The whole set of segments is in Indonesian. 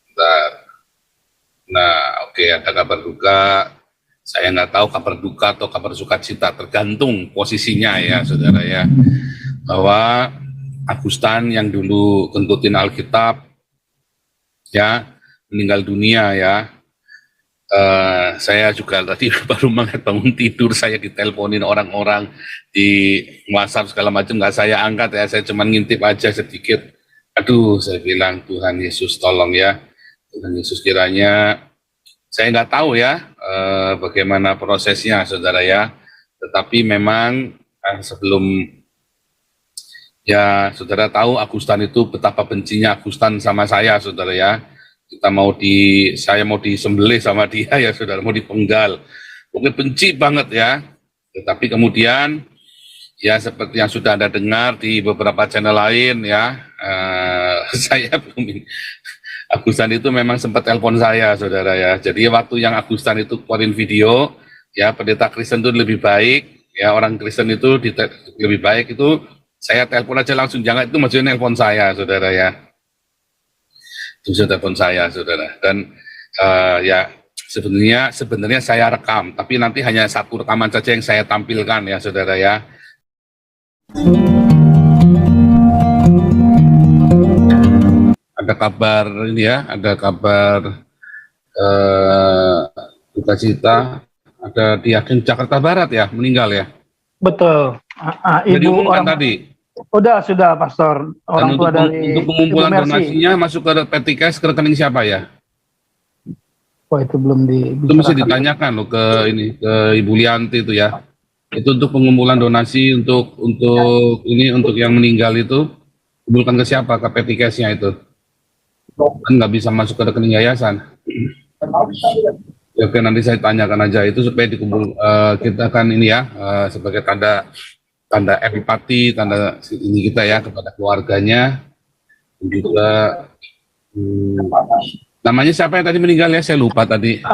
Bentar. Nah, oke, ada kabar duka. Saya nggak tahu kabar duka atau kabar sukacita, tergantung posisinya ya, saudara ya. Bahwa Agustan yang dulu gentutin Alkitab, ya, meninggal dunia ya. Saya juga tadi baru bangun tidur, saya diteleponin orang-orang di WhatsApp segala macam, nggak saya angkat ya, saya cuma ngintip aja sedikit. Aduh, saya bilang Tuhan Yesus tolong ya, Tuhan Yesus kiranya, saya nggak tahu ya bagaimana prosesnya saudara ya, tetapi memang sebelum ya saudara tahu Agustan itu betapa bencinya Agustan sama saya saudara ya. Saya mau disembelih sama dia ya saudara, mau dipenggal. Mungkin benci banget ya. Tetapi kemudian ya seperti yang sudah Anda dengar di beberapa channel lain ya, saya belum Agustan itu memang sempat telepon saya saudara ya. Jadi waktu yang Agustan itu keluarin video ya, pendeta Kristen itu lebih baik ya, orang Kristen itu lebih baik itu saya telepon aja langsung, jangan itu maksudnya telepon saya saudara ya. Itu telepon saya saudara, dan ya sebenarnya saya rekam, tapi nanti hanya satu rekaman saja yang saya tampilkan ya saudara ya. Ada kabar ini ya, ada kabar duka cita, ada di Jakarta Barat ya, meninggal ya. Betul. Ibu orang tadi. Sudah Pastor. Orang tua dari untuk pengumpulan donasinya masuk ke Petikes, ke rekening siapa ya? Wah, itu belum itu mesti ditanyakan loh ke Ibu Lianti itu ya. Itu untuk pengumpulan donasi untuk yang meninggal itu, kumpulkan ke siapa? Ke Petikesnya itu. Kan nggak bisa masuk ke rekening yayasan. Oke, nanti saya tanyakan aja itu supaya dikumpul, kita kan ini ya sebagai tanda empati, tanda ini kita ya kepada keluarganya. Juga namanya siapa yang tadi meninggal ya, saya lupa tadi.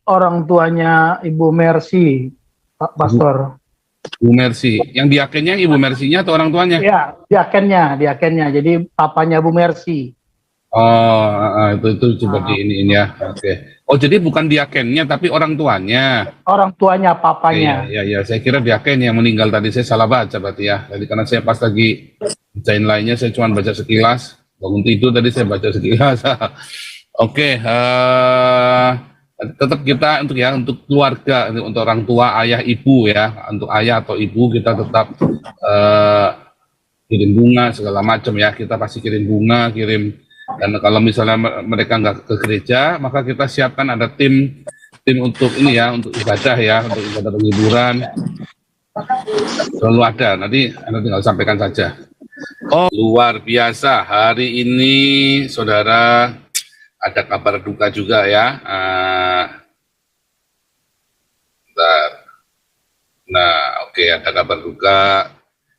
Orang tuanya Ibu Mercy, Pak Pastor. Bu Mercy, yang diakennya Ibu Mercy-nya atau orang tuanya? Ya, diakennya. Jadi papanya Bu Mercy. Oh, itu seperti ini ya. Oke. Oh, jadi bukan diakennya tapi orang tuanya. Orang tuanya, papanya. Iya, saya kira diaken yang meninggal tadi, saya salah baca berarti ya. Jadi karena saya pas lagi bacain lainnya, saya cuma baca sekilas. Bangun tidur tadi saya baca sekilas. Oke, tetap kita untuk keluarga, untuk orang tua, ayah, ibu ya, untuk ayah atau ibu kita tetap kirim bunga segala macam ya, kita pasti kirim bunga, dan kalau misalnya mereka nggak ke gereja, maka kita siapkan ada tim untuk ini ya, untuk ibadah ya, untuk ibadah penghiburan, selalu ada. Nanti tinggal sampaikan saja. Oh, luar biasa hari ini saudara, ada kabar duka juga ya. Nah, oke, ada kabar duka.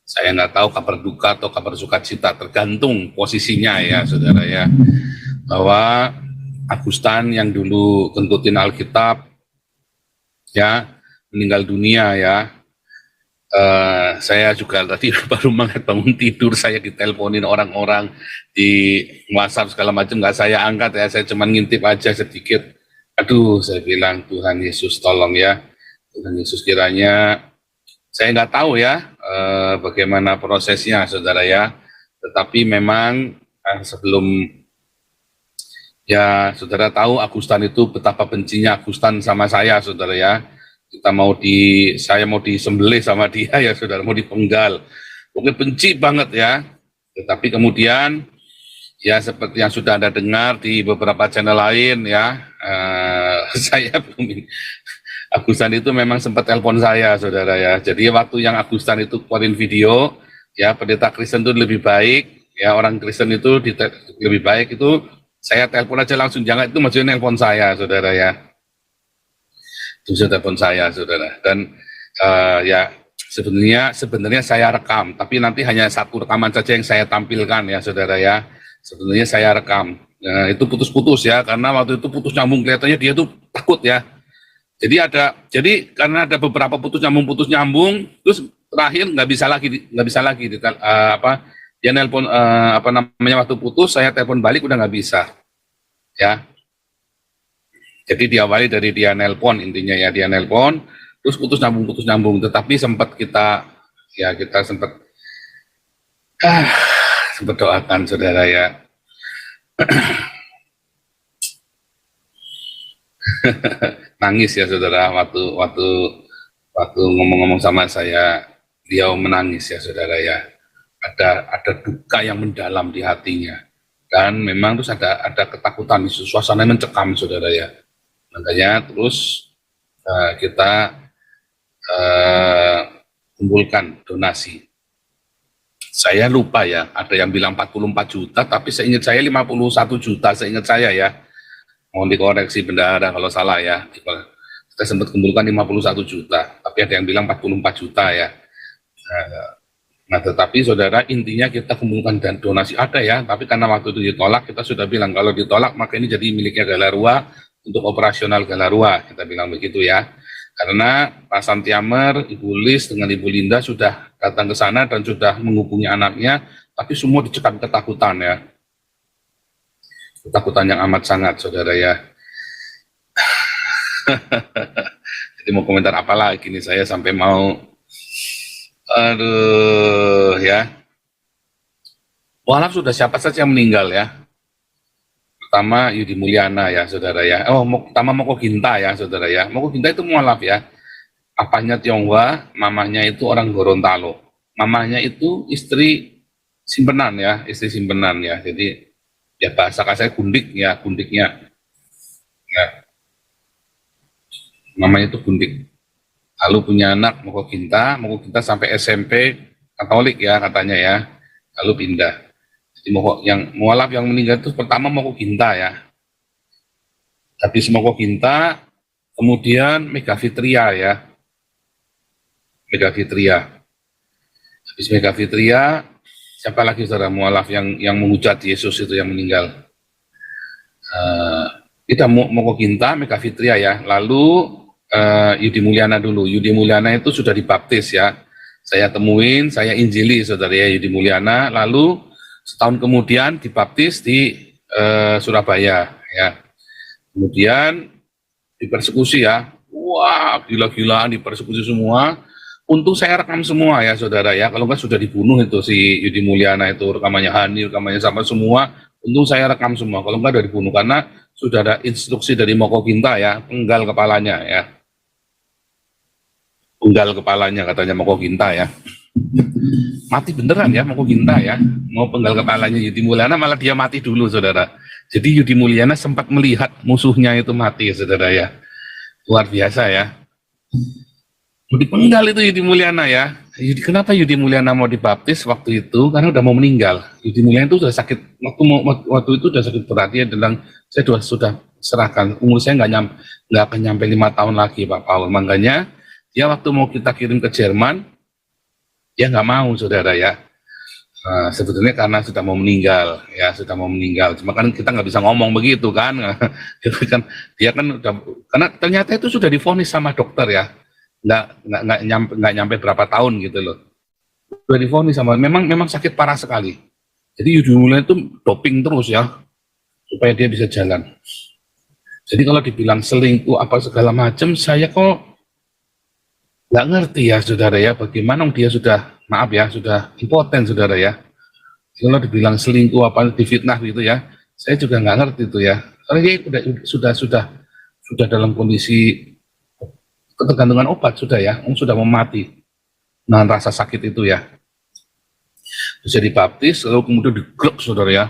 Saya nggak tahu kabar duka atau kabar sukacita, tergantung posisinya ya saudara ya. Bahwa Agustan yang dulu gentutin Alkitab ya, meninggal dunia ya. Saya juga tadi baru bangun tidur, saya diteleponin orang-orang di WhatsApp segala macam, nggak saya angkat ya, saya cuma ngintip aja sedikit. Aduh, saya bilang Tuhan Yesus tolong ya, Tuhan Yesus kiranya, saya nggak tahu ya bagaimana prosesnya saudara ya, tetapi memang sebelum ya saudara tahu Agustan itu betapa bencinya Agustan sama saya saudara ya. Saya mau disembelih sama dia ya saudara, mau dipenggal. Mungkin benci banget ya. Tetapi kemudian ya seperti yang sudah Anda dengar di beberapa channel lain ya, saya belum Agustan itu memang sempat telepon saya saudara ya. Jadi waktu yang Agustan itu keluarin video ya, pendeta Kristen itu lebih baik ya, orang Kristen itu lebih baik itu saya telepon aja langsung, jangan itu maksudnya telepon saya saudara ya. Itu telepon saya saudara, dan ya sebenarnya saya rekam, tapi nanti hanya satu rekaman saja yang saya tampilkan ya saudara ya. Sebenarnya saya rekam. Nah, itu putus-putus ya, karena waktu itu putus nyambung, kelihatannya dia tuh takut ya. Jadi karena ada beberapa putus nyambung, terus terakhir nggak bisa lagi dia nelpon apa namanya waktu putus, saya telepon balik udah nggak bisa, ya. Jadi diawali dari dia nelpon, intinya ya dia nelpon, terus putus nyambung, tetapi sempat kita ya kita sempat sempat doakan saudara ya. Nangis ya saudara waktu ngomong-ngomong sama saya, dia menangis ya saudara ya. Ada duka yang mendalam di hatinya, dan memang terus ada ketakutan, suasana mencekam saudara ya. Makanya terus kita kumpulkan donasi. Saya lupa ya, ada yang bilang 44 juta, tapi seingat saya 51 juta, seingat saya ya. Mohon dikoreksi bendahara kalau salah ya. Kita sempat kumpulkan 51 juta, tapi ada yang bilang 44 juta ya. Nah, tetapi saudara, intinya kita kumpulkan dan donasi ada ya, tapi karena waktu itu ditolak, kita sudah bilang kalau ditolak maka ini jadi miliknya Galarua untuk operasional Galarua, kita bilang begitu ya. Karena Pak Santiamer, Ibu Lis dengan Ibu Linda sudah datang ke sana dan sudah menghubungi anaknya, tapi semua dicekam ketakutan ya. Ketakutan yang amat sangat saudara ya. Jadi mau komentar apa lagi nih saya sampai mau, aduh ya. Mualaf sudah siapa saja yang meninggal ya. Pertama Yudi Mulyana ya saudara ya. Pertama Moko Ginta ya saudara ya. Moko Ginta itu mualaf ya. Apanya Tionghoa, mamanya itu orang Gorontalo. Mamanya itu istri simpenan ya, istri simpenan ya. Jadi ya bahasa kasarnya gundik ya, gundiknya. Ya. Mamanya itu gundik. Lalu punya anak Moko Ginta sampai SMP Katolik ya katanya ya, lalu pindah. Jadi yang mualaf yang meninggal itu pertama Moko Ginta ya. Habis Moko Ginta, kemudian Mega Fitria ya, Mega Fitria. Habis Mega Fitria, siapa lagi saudara mualaf yang menghujat Yesus itu yang meninggal? Kita Moko Ginta, Mega Fitria ya, lalu Yudi Mulyana dulu. Yudi Mulyana itu sudah dibaptis ya. Saya temuin, saya injili saudara ya Yudi Mulyana. Lalu setahun kemudian dibaptis di Surabaya ya. Kemudian dipersekusi ya. Wah, gila-gilaan dipersekusi semua. Untung saya rekam semua ya saudara ya. Kalau enggak sudah dibunuh itu si Yudi Mulyana itu, rekamannya Hani, rekamannya sama semua. Untung saya rekam semua. Kalau enggak udah dibunuh karena sudah ada instruksi dari Moko Ginta ya, penggal kepalanya ya. Penggal kepalanya katanya Moko Ginta ya. Mati beneran ya Moko Ginta ya. Mau penggal kepalanya Yudi Mulyana, malah dia mati dulu saudara. Jadi Yudi Mulyana sempat melihat musuhnya itu mati ya saudara ya. Luar biasa ya. Mau dipenggal itu Yudi Mulyana ya. Kenapa Yudi Mulyana mau dibaptis waktu itu? Karena udah mau meninggal. Yudi Mulyana itu sudah sakit, waktu itu sudah sakit berat ya, dan saya sudah serahkan. Umur saya nggak akan nyampe 5 tahun lagi Pak Paul. Makanya dia waktu mau kita kirim ke Jerman, dia nggak mau saudara ya. Sebetulnya karena sudah mau meninggal ya, sudah mau meninggal. Cuma kan kita nggak bisa ngomong begitu kan. Dia kan udah, karena ternyata itu sudah divonis sama dokter ya. Nggak nyampe berapa tahun gitu loh. Sudah divonis sama, memang sakit parah sekali. Jadi Yudi Mulyana itu doping terus ya, supaya dia bisa jalan. Jadi kalau dibilang selingkuh apa segala macam, saya kok nggak ngerti ya saudara ya, bagaimana dia sudah, maaf ya, sudah impoten saudara ya. Kalau dibilang selingkuh apa difitnah gitu ya, saya juga nggak ngerti itu ya. Karena dia sudah dalam kondisi ketergantungan obat sudah ya, sudah mau mati dengan rasa sakit itu ya. Bisa dibaptis, lalu kemudian diglok saudara ya,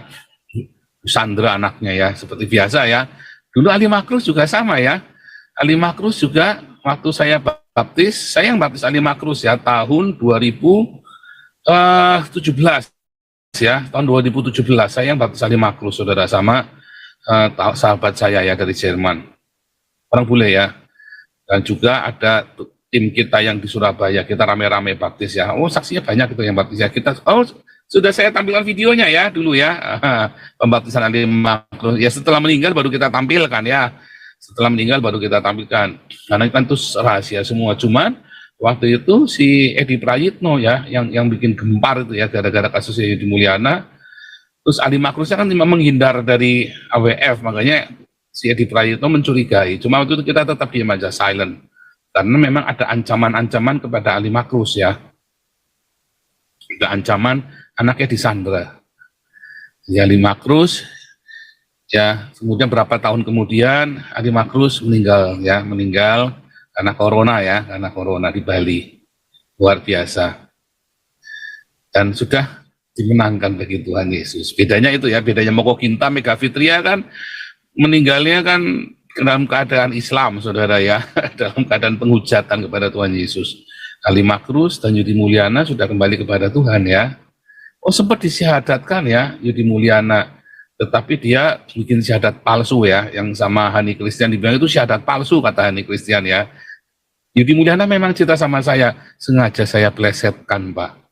Sandra anaknya ya, seperti biasa ya. Dulu Ali Makrus juga sama ya. Ali Makrus juga waktu saya baptis, saya yang baptis Ali Makrus ya, tahun 2017 ya, tahun 2017 saya yang baptis Ali Makrus saudara, sama sahabat saya ya dari Jerman, orang bule ya. Dan juga ada tim kita yang di Surabaya, kita rame-rame baptis ya. Oh, saksinya banyak itu yang baptis ya. Sudah saya tampilkan videonya ya dulu ya, pembaptisan Ali Makrus. Ya setelah meninggal baru kita tampilkan ya. Setelah meninggal baru kita tampilkan. Karena kan itu rahasia semua. Cuman waktu itu si Edi Prayitno ya yang bikin gempar itu ya gara-gara kasus Yudi Mulyana. Terus Ali Makrusnya kan menghindar dari AWF, makanya si Edi Prayitno mencurigai. Cuma waktu itu kita tetap diam aja, silent. Karena memang ada ancaman-ancaman kepada Ali Makrus ya. Ada ancaman anaknya disandra. Ya Ali Makrus, ya kemudian berapa tahun kemudian Ali Makrus meninggal ya, meninggal karena corona di Bali. Luar biasa. Dan sudah dimenangkan bagi Tuhan Yesus. Bedanya itu ya, bedanya Moko Kinta, Mega Fitria kan meninggalnya kan dalam keadaan Islam, saudara ya, dalam keadaan penghujatan kepada Tuhan Yesus. Ali Makrus dan Yudi Mulyana sudah kembali kepada Tuhan ya. Oh sempat disyahadatkan ya Yudi Mulyana, tetapi dia bikin syahadat palsu ya, yang sama Hani Christian dibilang itu syahadat palsu kata Hani Christian ya. Yudi Mulyana memang cerita sama saya, sengaja saya plesetkan Pak.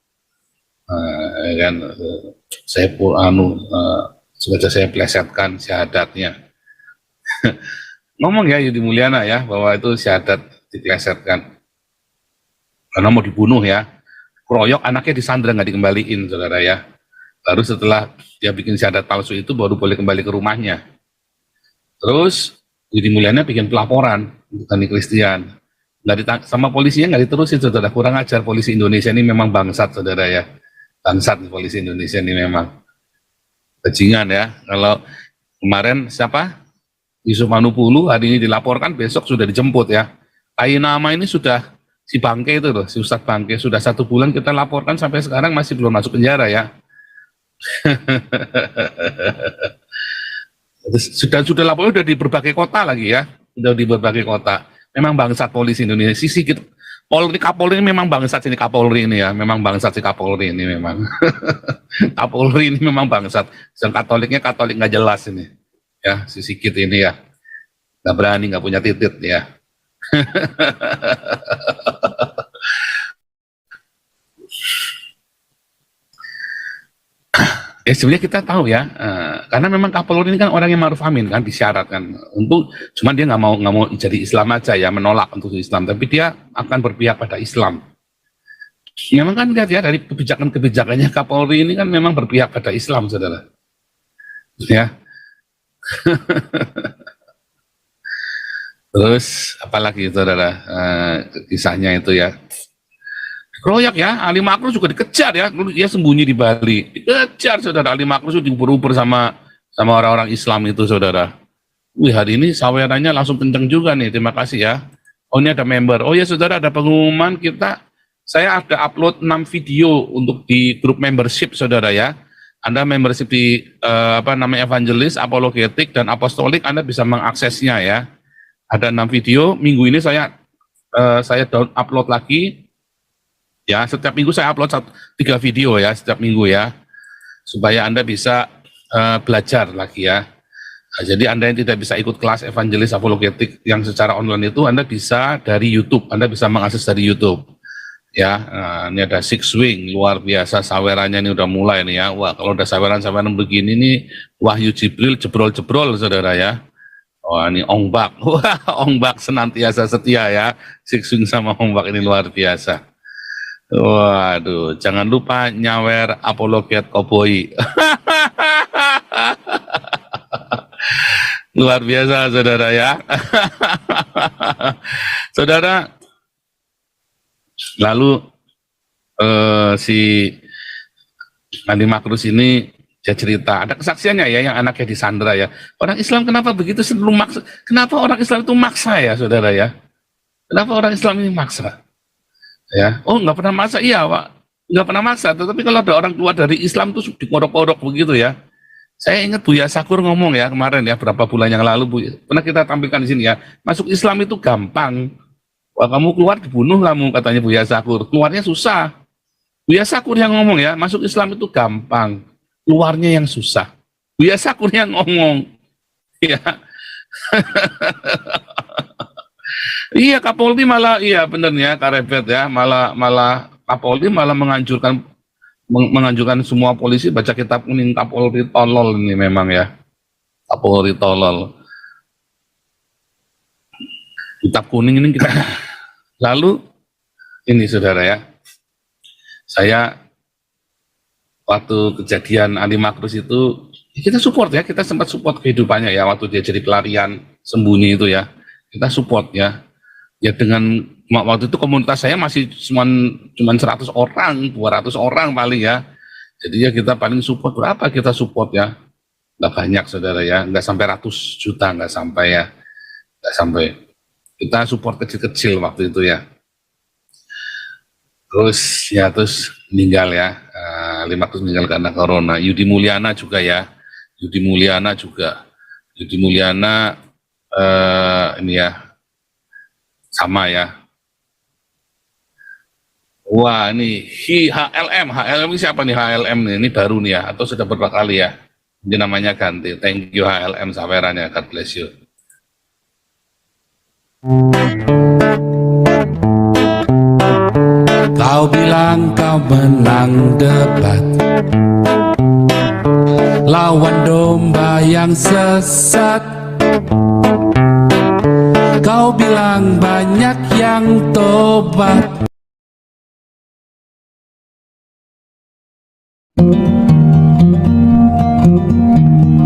Saya sengaja saya plesetkan syahadatnya. Ngomong ya Yudi Mulyana ya bahwa itu syahadat diplesetkan karena mau dibunuh ya, keroyok anaknya disandra nggak dikembaliin saudara ya. Baru setelah dia bikin syahadat palsu itu baru boleh kembali ke rumahnya. Terus Yudi Mulyana bikin pelaporan untuk Hani Christian, sama polisinya nggak diterusin saudara. Kurang ajar polisi Indonesia ini, memang bangsat saudara ya. Bangsat polisi Indonesia ini memang bajingan ya. Kalau kemarin siapa Yusuf Manupulu hari ini dilaporkan, besok sudah dijemput ya. Nama ini sudah si Bangke itu loh, si Ustadz Bangke sudah 1 bulan kita laporkan sampai sekarang masih belum masuk penjara ya. sudah laporan udah di berbagai kota lagi ya, udah di berbagai kota. Memang bangsat polisi Indonesia. Sisi gitu. Kapolri ini memang bangsat sini, Kapolri ini ya, memang bangsat si Kapolri ini memang. Kapolri ini memang bangsat. Yang Katoliknya Katolik nggak jelas ini, ya si Sigit ini ya, nggak berani, nggak punya titit ya. Ya sebenarnya kita tahu ya, karena memang Kapolri ini kan orang yang ma'ruf amin kan, disyaratkan untuk, cuman dia nggak mau jadi Islam aja ya, menolak untuk Islam, tapi dia akan berpihak pada Islam. Memang kan lihat ya dari kebijakannya Kapolri ini kan memang berpihak pada Islam, saudara. Ya. Terus apalagi saudara, kisahnya itu ya. Keroyak ya, Ali Makrus juga dikejar ya, dia sembunyi di Bali, dikejar saudara. Ali Makrus itu diuber-uber sama orang-orang Islam itu saudara. Wih hari ini sawerannya langsung kenceng juga nih, terima kasih ya. Oh ini ada member, oh ya saudara ada pengumuman kita, saya ada upload 6 video untuk di grup membership saudara ya. Anda membership di evangelis, apologetik, dan apostolik, Anda bisa mengaksesnya ya. Ada 6 video, minggu ini saya upload lagi. Ya, setiap minggu saya upload 3 video ya, setiap minggu ya, supaya Anda bisa belajar lagi ya. Nah, jadi Anda yang tidak bisa ikut kelas evangelis apologetik yang secara online itu, Anda bisa dari YouTube, Anda bisa mengakses dari YouTube. Ya, ini ada Six Wing, luar biasa sawerannya ini udah mulai nih ya. Wah, kalau udah saweran begini nih, Wahyu Jibril jebrol-jebrol saudara ya. Wah, ini Ongbak, wah Ongbak senantiasa setia ya. Six Wing sama Ongbak ini luar biasa. Waduh, jangan lupa nyawer apologet koboi. Luar biasa saudara ya. Saudara, lalu si Ali Makrus ini dia cerita, ada kesaksiannya ya, yang anaknya disandra ya. Orang Islam kenapa begitu selalu maksa? Kenapa orang Islam itu maksa ya saudara ya? Kenapa orang Islam ini maksa? Ya, oh nggak pernah maksa, iya Pak, nggak pernah maksa. Tetapi kalau ada orang keluar dari Islam tuh dikodok-kodok begitu ya. Saya ingat Buya Sakur ngomong ya kemarin ya, berapa bulan yang lalu Bu, pernah kita tampilkan di sini ya. Masuk Islam itu gampang. Wah kamu keluar dibunuh kamu, katanya Buya Sakur. Keluarnya susah. Buya Sakur yang ngomong ya, masuk Islam itu gampang, keluarnya yang susah. Buya Sakur yang ngomong. Ya. Iya Kapolri malah, iya benernya Karebet ya, malah Kapolri malah menganjurkan semua polisi baca kitab kuning Kapolri tolol ini memang ya, Kapolri tolol. Kitab kuning ini kita lalu Ini saudara ya, saya waktu kejadian Ali Makrus itu kita support ya, kita sempat support kehidupannya ya waktu dia jadi pelarian sembunyi itu ya, kita support ya. Ya dengan waktu itu komunitas saya masih cuman 100 orang, 200 orang paling ya. Jadi ya kita paling support, berapa kita support ya? Nggak banyak saudara ya, nggak sampai ratus juta, nggak sampai ya, nggak sampai. Kita support kecil-kecil waktu itu ya. Terus meninggal ya, Ali Makrus meninggal karena corona. Yudi Mulyana juga ya, Yudi Mulyana ini ya sama ya. Wah ini HLM ini siapa nih HLM nih? Ini baru nih ya, atau sudah beberapa kali ya? Ini namanya ganti. Thank you HLM Saweran ya, God bless you. Kau bilang kau menang debat lawan domba yang sesat. Kau bilang banyak yang tobat.